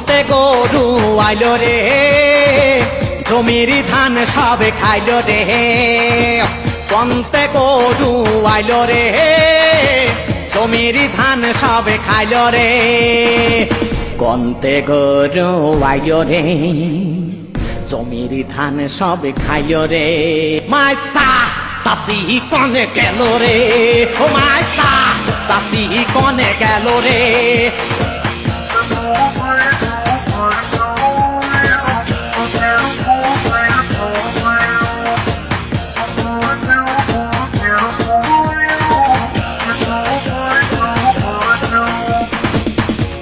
কন্তে গরু আইলো রে জমির ধান সবে খাইলো রে কন্তে গরু আইলো রে জমির ধান সবে খাইলো রে কন্তে গরু আইলো রে জমির ধান সবে খাইলো রে মাইসা চাষি কনে গেল রে ও মাইসা চাষি কনে গেল রে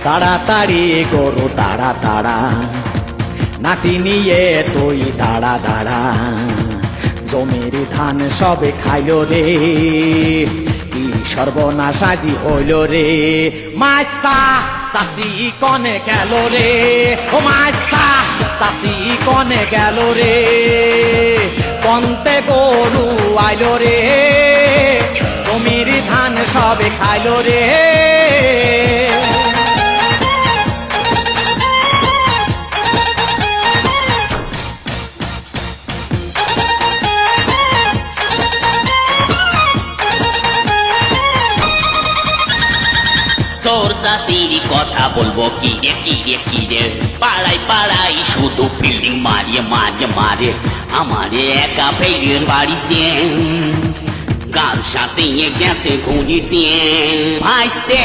তাড়াতাড়ি গরু তাড়া তাড়া নাতি নিয়ে তুই দাঁড়া দাঁড়া জমির ধান সবে খাইল রে কি সর্বনাশাজি হইল রে মাইসা চাষি কনে গেল রে ও মাইসা চাষি কনে গেল রে কন্তে গরু আইল রে জমির ধান সবে খাইল রে তোর জাতির কথা বলবো কি রে কি রে কি রে পাড়ায় পাড়ায় শুধু ফিল্ডিং মারিয়ে মাঝে মারে আমারে একা ফেলে বাড়িতে গার সাথে গেছে ঘুরিতে ভাইতে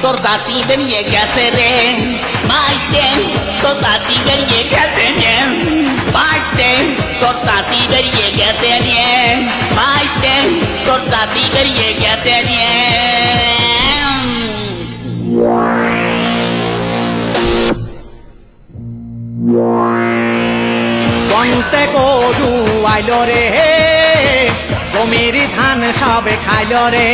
তোর জাতি বেরিয়ে গেছে রে ভাইতে তোর জাতি বেরিয়ে গেছে রে ভাইতে তোর জাতি বেরিয়ে গেছে রে ভাইতে তোর জাতি বেরিয়ে গেছে রে কন্তে গরু আইল রে জমির ধান সবে খাইল রে